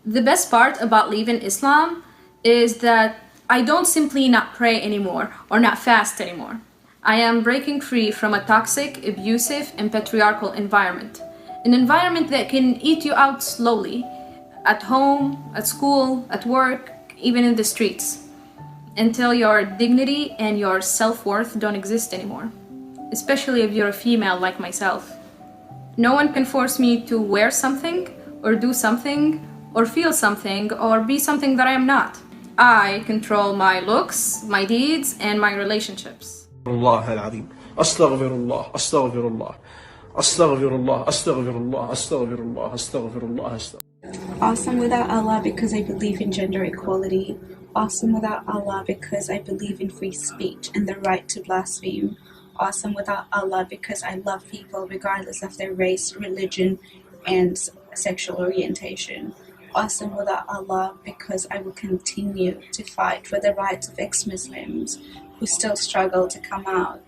The best part about leaving Islam is that I don't simply not pray anymore or not fast anymore. I am breaking free from a toxic, abusive, and patriarchal environment. An environment that can eat you out slowly, at home, at school, at work, even in the streets, until your dignity and your self-worth don't exist anymore, especially if you're a female like myself. No one can force me to wear something, or do something, or feel something, or be something that I am not. I control my looks, my deeds, and my relationships. الله العظيم أستغفر الله أستغفر الله أستغفر الله أستغفر الله أستغفر الله أستغفر الله أستغفر. Awesome without Allah because I believe in gender equality. Awesome without Allah because I believe in free speech and the right to blaspheme. Awesome without Allah because I love people regardless of their race, religion, and sexual orientation. Awesome without Allah because I will continue to fight for the rights of ex-Muslims who still struggle to come out.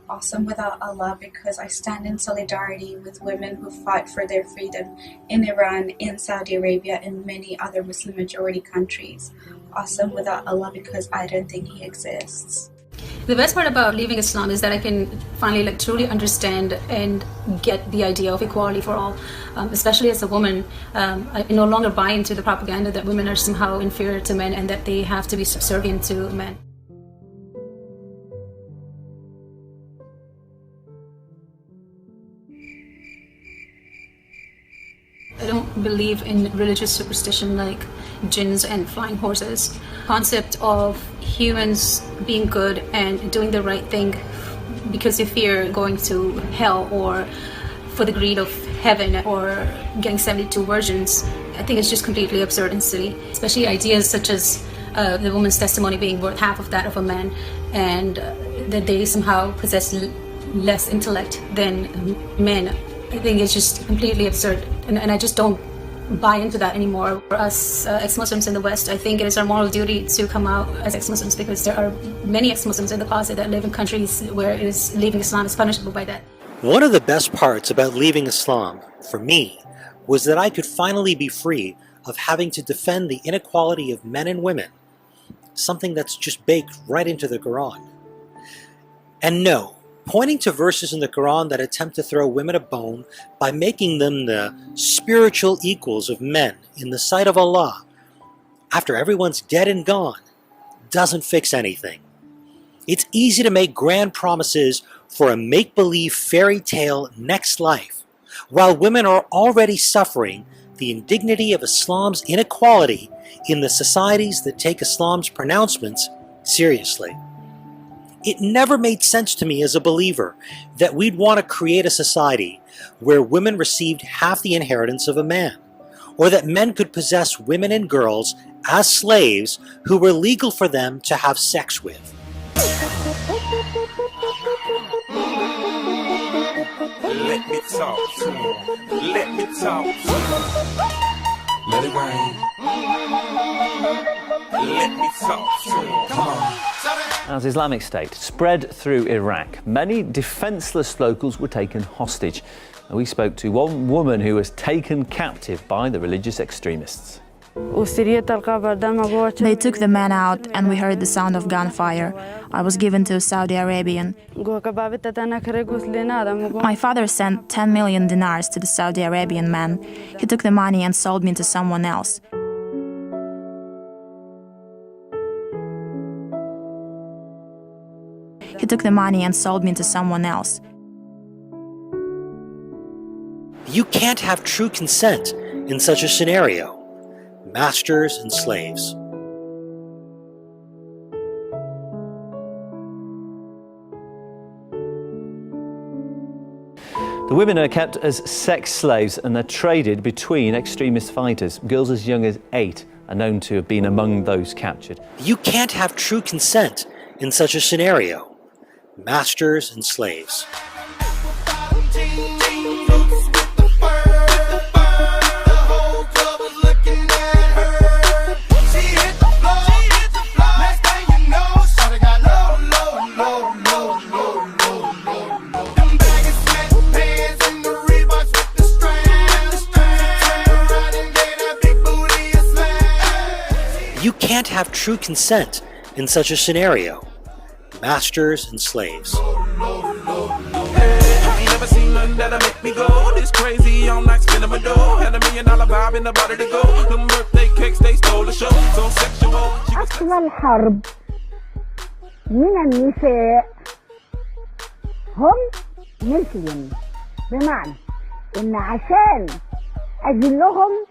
Awesome without Allah because I stand in solidarity with women who fight for their freedom in Iran, in Saudi Arabia, and many other Muslim majority countries. Awesome without Allah because I don't think He exists. The best part about leaving Islam is that I can finally truly understand and get the idea of equality for all, especially as a woman. I no longer buy into the propaganda that women are somehow inferior to men and that they have to be subservient to men. I don't believe in religious superstition like jinns and flying horses. Concept of humans being good and doing the right thing because they fear going to hell or for the greed of heaven or getting 72 virgins. I think it's just completely absurd and silly. Especially ideas such as the woman's testimony being worth half of that of a man and that they somehow possess less intellect than men. I think it's just completely absurd, and I just don't buy into that anymore. For us ex-Muslims in the West, I think it is our moral duty to come out as ex-Muslims because there are many ex-Muslims in the closet that live in countries where leaving Islam is punishable by that. One of the best parts about leaving Islam, for me, was that I could finally be free of having to defend the inequality of men and women, something that's just baked right into the Quran. And no, pointing to verses in the Quran that attempt to throw women a bone by making them the spiritual equals of men in the sight of Allah, after everyone's dead and gone, doesn't fix anything. It's easy to make grand promises for a make-believe fairy tale next life, while women are already suffering the indignity of Islam's inequality in the societies that take Islam's pronouncements seriously. It never made sense to me as a believer that we'd want to create a society where women received half the inheritance of a man, or that men could possess women and girls as slaves who were legal for them to have sex with. Let me talk to him. Let me talk to him. Let it rain. Let me talk to him. Come on. As Islamic State spread through Iraq, many defenceless locals were taken hostage. We spoke to one woman who was taken captive by the religious extremists. They took the man out and we heard the sound of gunfire. I was given to a Saudi Arabian. My father sent 10 million dinars to the Saudi Arabian man. He took the money and sold me to someone else. He took the money and sold me to someone else. You can't have true consent in such a scenario. Masters and slaves. The women are kept as sex slaves and they're traded between extremist fighters. Girls as young as 8 are known to have been among those captured. You can't have true consent in such a scenario. Masters and slaves. You can't have true consent in such a scenario. Masters and slaves. Never seen nothing that'll make me go this crazy. I'm like spinning my dough. Had $1 million vibe in the body to go. Them birthday cakes, they stole the show. So sexual. أصل الحرب من النساء هم مثلهم، بمعنى إن عشان أجلهم.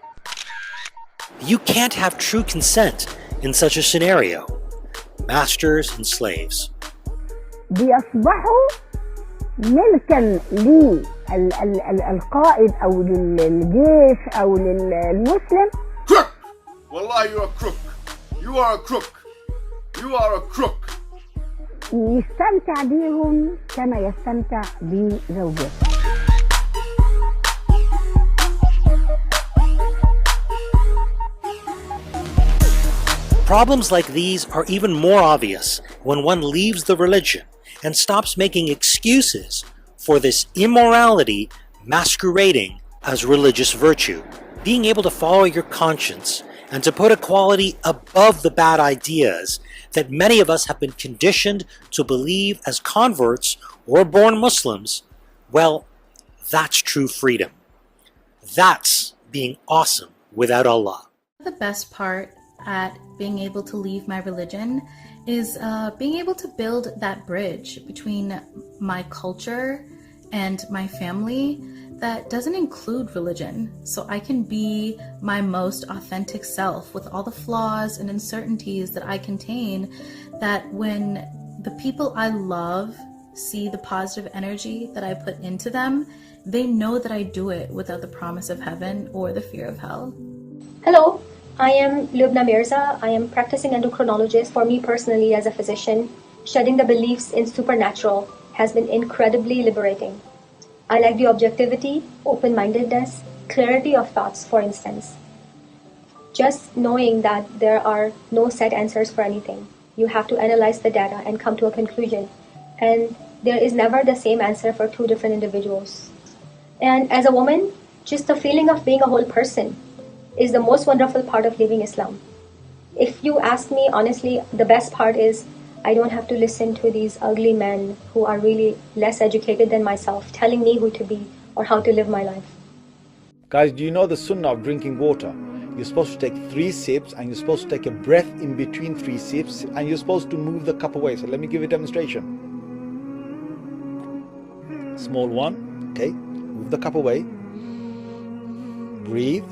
You can't have true consent in such a scenario. Masters and slaves. بيصبحوا ملكا للقائد أو للجيش أو للمسلم. Crook! Wallah, you're a crook. You are a crook. You are a crook. يستمتع بيهم كما يستمتع بزوجته. Problems like these are even more obvious when one leaves the religion and stops making excuses for this immorality masquerading as religious virtue. Being able to follow your conscience and to put equality above the bad ideas that many of us have been conditioned to believe as converts or born Muslims, well, that's true freedom. That's being awesome without Allah. The best part at being able to leave my religion is being able to build that bridge between my culture and my family that doesn't include religion, so I can be my most authentic self with all the flaws and uncertainties that I contain, that when the people I love see the positive energy that I put into them, they know that I do it without the promise of heaven or the fear of hell. Hello, I am Lubna Mirza. I am practicing endocrinologist. For me personally, as a physician, shedding the beliefs in supernatural has been incredibly liberating. I like the objectivity, open-mindedness, clarity of thoughts, for instance. Just knowing that there are no set answers for anything. You have to analyze the data and come to a conclusion. And there is never the same answer for two different individuals. And as a woman, just the feeling of being a whole person is the most wonderful part of living Islam. If you ask me honestly, the best part is I don't have to listen to these ugly men who are really less educated than myself telling me who to be or how to live my life. Guys, do you know the sunnah of drinking water? You're supposed to take 3 sips and you're supposed to take a breath in between 3 sips and you're supposed to move the cup away. So let me give you a demonstration. Small one, okay, move the cup away, breathe.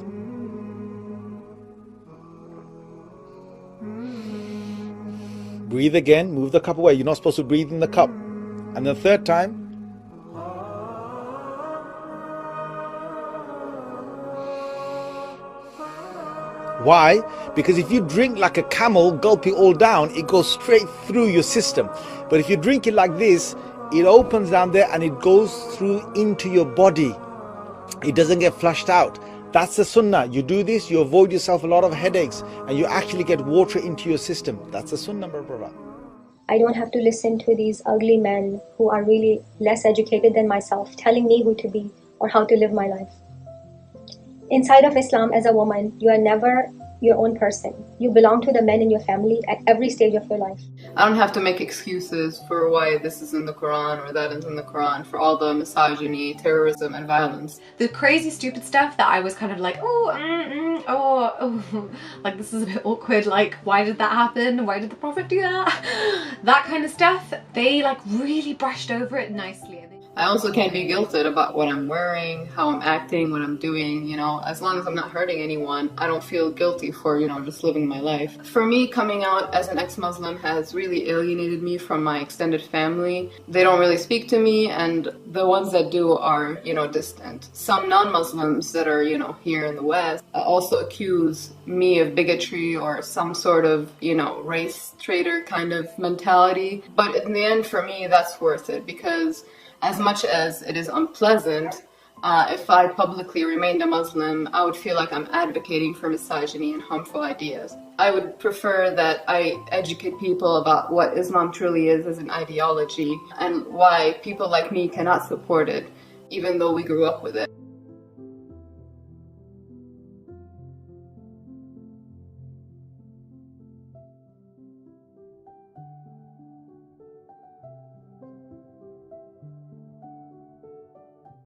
Breathe again, move the cup away. You're not supposed to breathe in the cup. And the third time, why? Because if you drink like a camel, gulp it all down, it goes straight through your system. But if you drink it like this, it opens down there and it goes through into your body. It doesn't get flushed out. That's the sunnah. You do this, you avoid yourself a lot of headaches and you actually get water into your system. That's the sunnah, my brother. I don't have to listen to these ugly men who are really less educated than myself telling me who to be or how to live my life. Inside of Islam, as a woman, you are never your own person. You belong to the men in your family at every stage of your life. I don't have to make excuses for why this is in the Quran or that is in the Quran for all the misogyny, terrorism, and violence. The crazy, stupid stuff that I was kind of like, like this is a bit awkward, like why did that happen? Why did the Prophet do that? That kind of stuff, they like really brushed over it nicely. I also can't be guilted about what I'm wearing, how I'm acting, what I'm doing, you know. As long as I'm not hurting anyone, I don't feel guilty for, you know, just living my life. For me, coming out as an ex-Muslim has really alienated me from my extended family. They don't really speak to me, and the ones that do are, you know, distant. Some non-Muslims that are, you know, here in the West also accuse me of bigotry or some sort of, you know, race traitor kind of mentality. But in the end, for me, that's worth it, because as much as it is unpleasant, if I publicly remained a Muslim, I would feel like I'm advocating for misogyny and harmful ideas. I would prefer that I educate people about what Islam truly is as an ideology and why people like me cannot support it, even though we grew up with it.